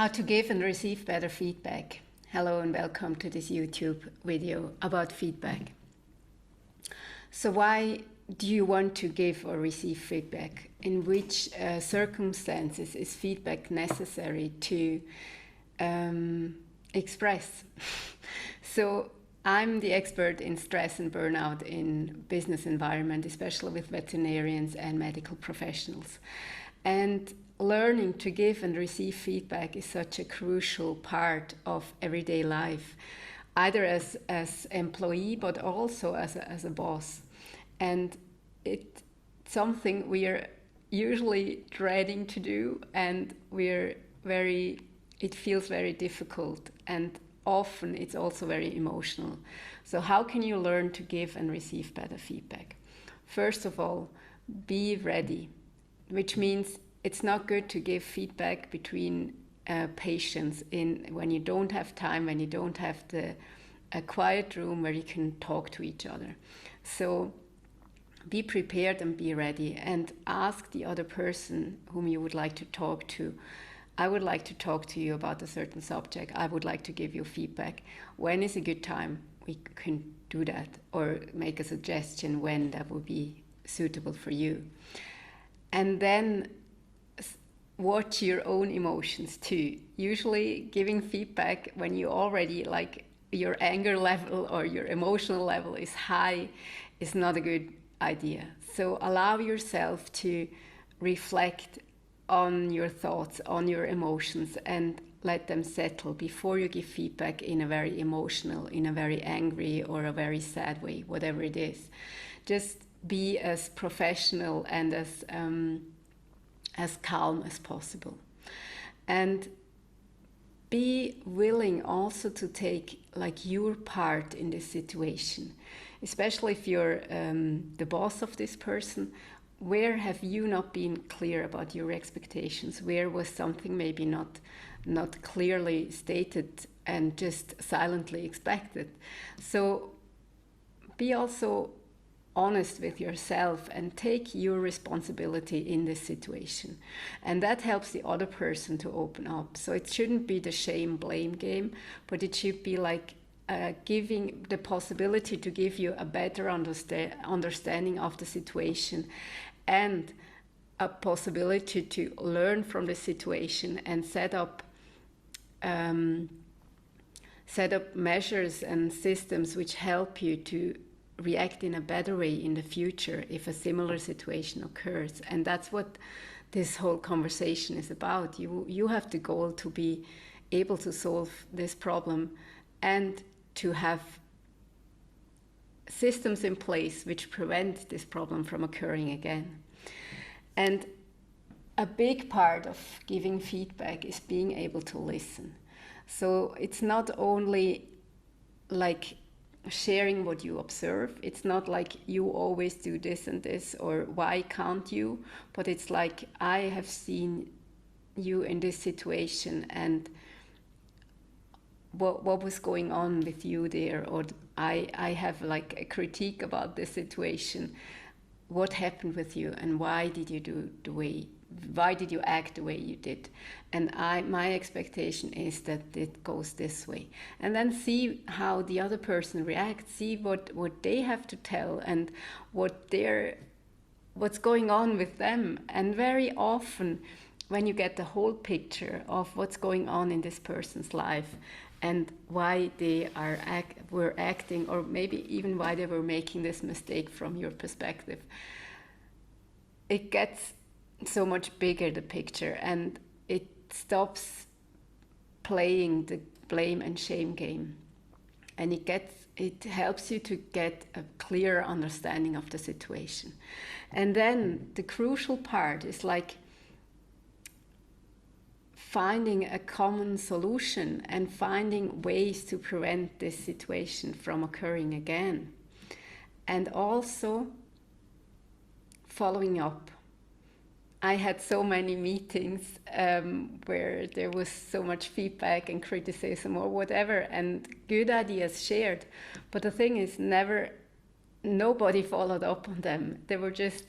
How to give and receive better feedback. Hello and welcome to this YouTube video about feedback. So why do you want to give or receive feedback? In which circumstances is feedback necessary to express? So I'm the expert in stress and burnout in business environment, especially with veterinarians and medical professionals. And learning to give and receive feedback is such a crucial part of everyday life, either as employee but also as a boss. And it's something we are usually dreading to do, and it feels very difficult, and often it's also very emotional. So how can you learn to give and receive better feedback? First of all, be ready, which means it's not good to give feedback between patients when you don't have time, when you don't have a quiet room where you can talk to each other. So be prepared and be ready, and ask the other person whom you would like to talk to. I would like to talk to you about a certain subject. I would like to give you feedback. When is a good time we can do that, or make a suggestion when that would be suitable for you. And then watch your own emotions too. Usually giving feedback when you already your anger level or your emotional level is high is not a good idea. So allow yourself to reflect on your thoughts, on your emotions, and let them settle before you give feedback in a very emotional, in a very angry or a very sad way, whatever it is. Just be as professional and as calm as possible. And be willing also to take your part in this situation, especially if you're the boss of this person. Where have you not been clear about your expectations? Where was something maybe not clearly stated and just silently expected? So be also honest with yourself and take your responsibility in this situation, and that helps the other person to open up. So it shouldn't be the shame blame game, but it should be giving the possibility to give you a better understanding of the situation, and a possibility to learn from the situation and set up measures and systems which help you to react in a better way in the future if a similar situation occurs. And that's what this whole conversation is about. You have the goal to be able to solve this problem and to have systems in place which prevent this problem from occurring again. And a big part of giving feedback is being able to listen. So it's not only sharing what you observe. It's not you always do this and this, or why can't you, but it's I have seen you in this situation, and what was going on with you there, or I have a critique about this situation. What happened with you, and why did you act the way you did? And my expectation is that it goes this way. And then see how the other person reacts, see what they have to tell, and what's going on with them. And very often when you get the whole picture of what's going on in this person's life and why they were acting, or maybe even why they were making this mistake from your perspective, it gets so much bigger, the picture, and it stops playing the blame and shame game, and it helps you to get a clear understanding of the situation. And then the crucial part is finding a common solution and finding ways to prevent this situation from occurring again, and also following up. I had so many meetings where there was so much feedback and criticism or whatever, and good ideas shared. But the thing is, nobody followed up on them. They were just,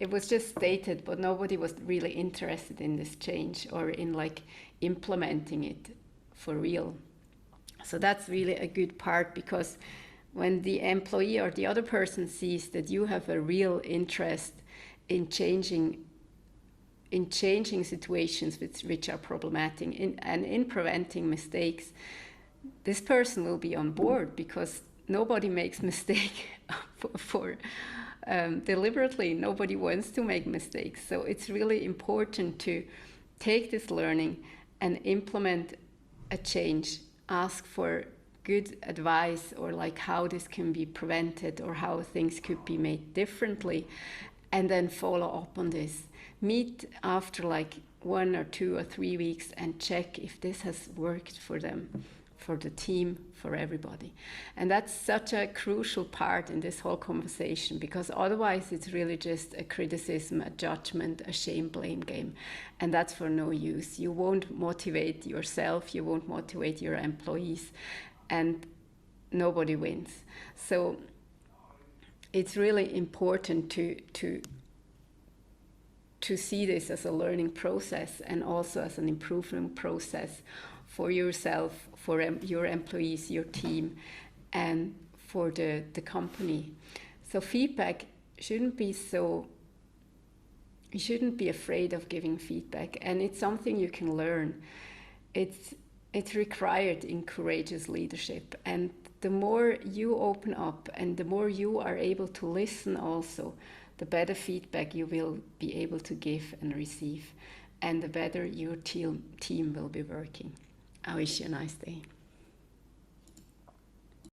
it was just stated, but nobody was really interested in this change or in like implementing it for real. So that's really a good part, because when the employee or the other person sees that you have a real interest in changing situations which are problematic and in preventing mistakes, this person will be on board, because nobody makes mistake for deliberately. Nobody wants to make mistakes. So it's really important to take this learning and implement a change. Ask for good advice, or like how this can be prevented or how things could be made differently, and then follow up on this. Meet after like 1 or 2 or 3 weeks and check if this has worked for them, for the team, for everybody. And that's such a crucial part in this whole conversation, because otherwise it's really just a criticism, a judgment, a shame blame game, and that's for no use. You won't motivate yourself, you won't motivate your employees, and nobody wins. So it's really important to see this as a learning process, and also as an improvement process for yourself, for your employees, your team, and for the company. So feedback shouldn't be so, you shouldn't be afraid of giving feedback, and it's something you can learn. It's required in courageous leadership, and the more you open up and the more you are able to listen also, the better feedback you will be able to give and receive, and the better your team will be working. I wish you a nice day.